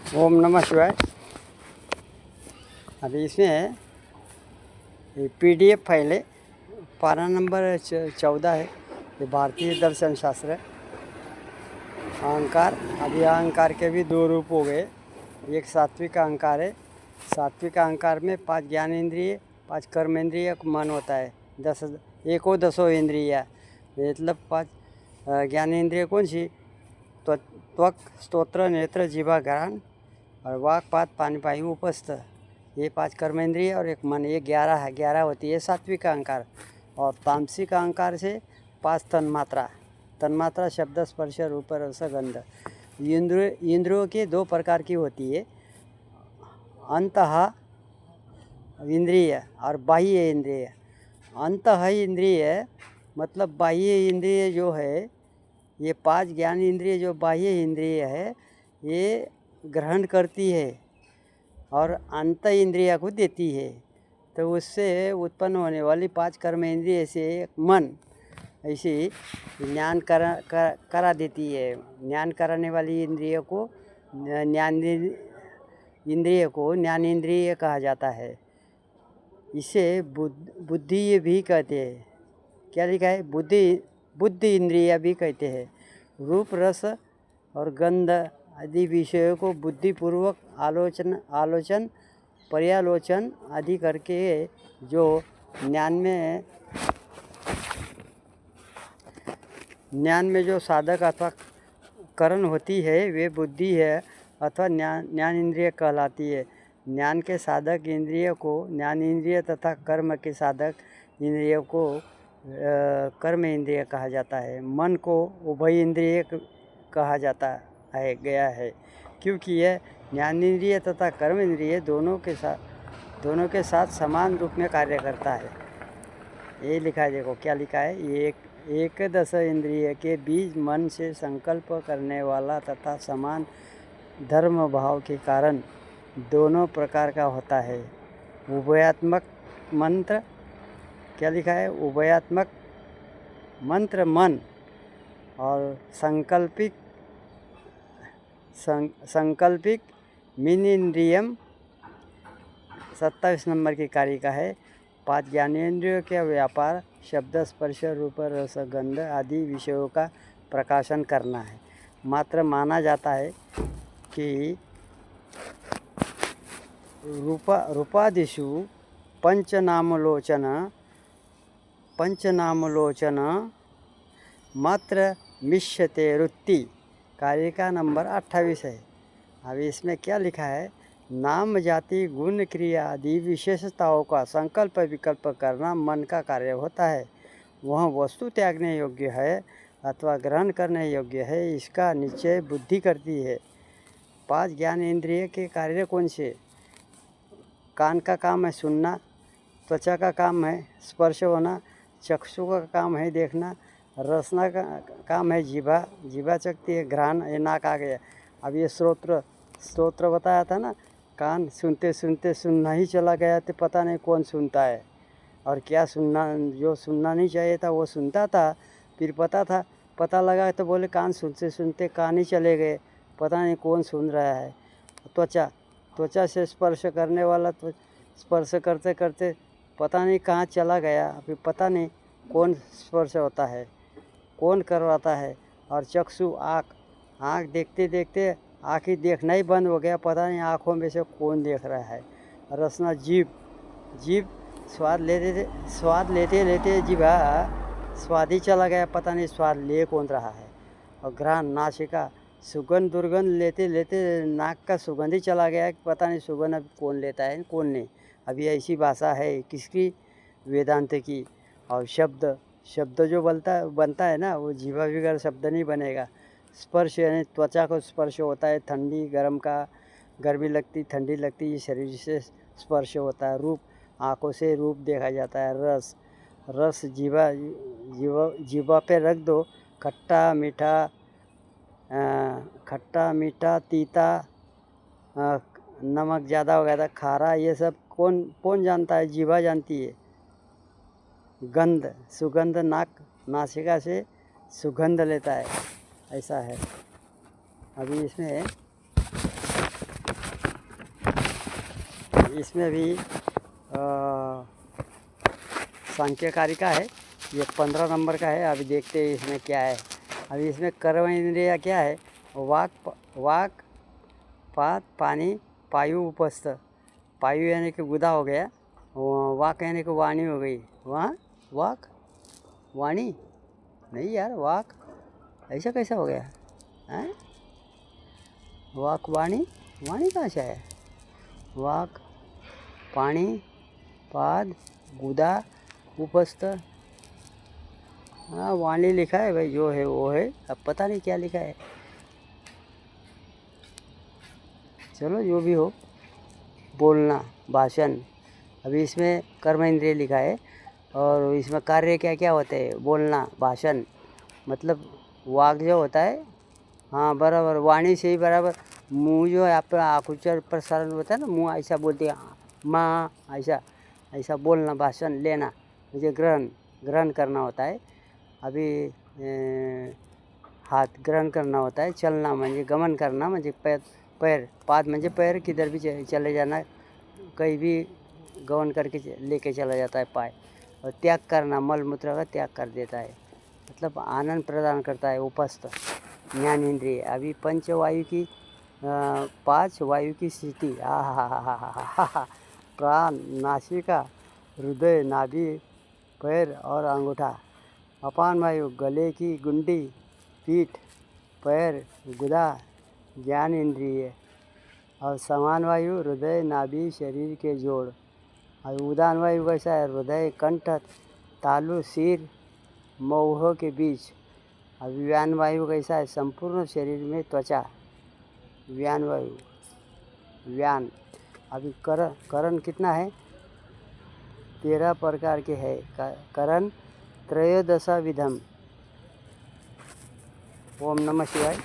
ओम नमः शिवाय। अभी इसमें PDF फाइल है, पारा नंबर 14 है। ये भारतीय दर्शन शास्त्र है। अहंकार, अभी अहंकार के भी दो रूप हो गए। एक सात्विक अहंकार है। सात्विक अहंकार में 5 ज्ञानेंद्रिय, 5 कर्मेंद्रिय, मन होता है। 10 इंद्रिया, मतलब 5 ज्ञानेंद्रिय कौन सी? त्वक, स्तोत्र, नेत्र, जीवा, घ्राण और वाक, पात, पानी, उपस्थ। ये 5 कर्मेंद्रिय और एक मन, ये 11 होती है सात्विक अहंकार। और तामसिक अहंकार से 5 तन्मात्रा शब्द, स्पर्श, रूप, रस, गंध। इंद्रियों के 2 प्रकार की होती है, अंतः इंद्रिय और बाह्य इंद्रिय। अंतः इंद्रिय मतलब बाह्य इंद्रिय जो है, ये 5 ज्ञान इंद्रिय जो बाह्य इंद्रिय है, ये ग्रहण करती है और अंत इंद्रिया को देती है। तो उससे उत्पन्न होने वाली 5 कर्म इंद्रिय से मन ऐसी ज्ञान करा देती है। ज्ञान कराने वाली इंद्रिय को ज्ञान इंद्रिय कहा जाता है। इसे बुद्धि भी कहते हैं। क्या लिखा है? बुद्धि इंद्रिय भी कहते हैं। रूप, रस और गंध आदि विषयों को बुद्धिपूर्वक आलोचन पर्यालोचन आदि करके जो ज्ञान में जो साधक अथवा करण होती है, वे बुद्धि है अथवा ज्ञान इंद्रिय कहलाती है। ज्ञान के साधक इंद्रिय को ज्ञान इंद्रिय तथा कर्म के साधक इंद्रिय को कर्म इंद्रिय कहा जाता है। मन को उभय इंद्रिय कहा जाता गया है, क्योंकि यह ज्ञान इंद्रिय तथा कर्म इंद्रिय दोनों के साथ समान रूप में कार्य करता है। ये लिखा है, देखो क्या लिखा है। एकदश इंद्रिय के बीच मन से संकल्प करने वाला तथा समान धर्म भाव के कारण दोनों प्रकार का होता है। उभयात्मक मंत्र, क्या लिखा है? उभयात्मक मंत्र मन और संकल्पिक मिनिंद्रियम 27 नंबर की कारिका है। 5 ज्ञानेंद्रियों के व्यापार शब्द, स्पर्श, रूप, रस, गंध आदि विषयों का प्रकाशन करना है। मात्र माना जाता है कि रूपादिषु पंचनामलोचन मात्र मिश्यते रुत्ति, कारिका नंबर 28 है। अभी इसमें क्या लिखा है? नाम, जाति, गुण, क्रिया आदि विशेषताओं का संकल्प विकल्प करना मन का कार्य होता है। वह वस्तु त्यागने योग्य है अथवा ग्रहण करने योग्य है, इसका निश्चय बुद्धि करती है। 5 ज्ञान इंद्रिय के कार्य कौन से? कान का काम है सुनना, त्वचा का काम है स्पर्श होना, चक्षु का काम है देखना, रसना का काम है जीवा चखती है, घ्राण ये नाक आ गया। अब ये स्रोत्र बताया था ना, कान सुनते सुनते सुनना ही चला गया, तो पता नहीं कौन सुनता है और क्या जो सुनना नहीं चाहिए था वो सुनता था। फिर पता लगा तो बोले कान सुनते सुनते कान ही चले गए, पता नहीं कौन सुन रहा है। त्वचा से स्पर्श करने वाला तो स्पर्श करते करते पता नहीं कहाँ चला गया, फिर पता नहीं कौन स्पर्श होता है, कौन करवाता है। और चक्षु आँख देखते देखते आँख ही देखना ही बंद हो गया, पता नहीं आँखों में से कौन देख रहा है। रसना जीभ स्वाद लेते लेते जीभा स्वाद ही चला गया, पता नहीं स्वाद ले कौन रहा है। और घ्राण नासिका सुगंध दुर्गंध लेते लेते नाक का सुगंध ही चला गया, पता नहीं सुगंध अब कौन लेता है कौन नहीं। अभी ऐसी भाषा है किसकी? वेदांत की। और शब्द जो बनता है ना, वो जीवा बगैर शब्द नहीं बनेगा। स्पर्श यानी त्वचा को स्पर्श होता है, ठंडी गर्म का, गर्मी लगती ठंडी लगती, ये शरीर से स्पर्श होता है। रूप, आँखों से रूप देखा जाता है। रस जीवा पे रख दो, खट्टा मीठा तीता, नमक ज़्यादा हो गया था, खारा, ये सब कौन जानता है? जीवा जानती है। गंध, सुगंध नासिका से सुगंध लेता है, ऐसा है। अभी इसमें इसमें भी सांख्य कारिका है। ये 15 नंबर का है। अभी देखते हैं इसमें क्या है। अभी इसमें कर्म इंद्रिया क्या है? वाक, पात, पानी, पायु, उपस्थ। पायु यानी कि गुदा हो गया, वाक यानी कि वाणी हो गई। वहाँ वाक वाणी नहीं यार, वाक ऐसा कैसा हो गया है? वाक वाणी, वाणी कहाँ से है? वाक, पानी, पाद, गुदा, उपस्थ। हाँ वाणी लिखा है भाई, जो है वो है। अब पता नहीं क्या लिखा है। चलो जो भी हो, बोलना, भाषण। अभी इसमें कर्म इंद्रिय लिखा है और इसमें कार्य क्या क्या होते हैं? बोलना, भाषण, मतलब वाक जो होता है। हाँ बराबर, वाणी से ही बराबर। मुँह जो है आपका आकुचर प्रसारण होता है ना, मुँह ऐसा बोलते हैं माँ, ऐसा ऐसा बोलना, भाषण लेना, मुझे ग्रहण करना होता है। अभी हाथ ग्रहण करना होता है। चलना म्हणजे गमन करना, म्हणजे पैर, पाद म्हणजे पैर, किधर भी चले जाना, कहीं भी गमन करके लेके चला जाता है पाय। और त्याग करना, मल मूत्र का त्याग कर देता है, मतलब आनंद प्रदान करता है। उपस्थ ज्ञान इंद्रिय। अभी पंचवायु की 5 वायु की स्थिति। आहा, प्राण, नासिका, हृदय, नाभि, पैर और अंगूठा। अपान वायु गले की गुंडी, पीठ, पैर, गुदा, ज्ञान इंद्रिय। और समान वायु हृदय, नाभि, शरीर के जोड़। और उदान वायु कैसा है? हृदय, कंठ, तालु, सिर, मऊह के बीच। और व्यान वायु कैसा है? संपूर्ण शरीर में त्वचा। व्यान वायु, व्यान। अभी करण कितना है? 13 प्रकार के है करण। त्रयोदशा विधम। ओम नमः शिवाय।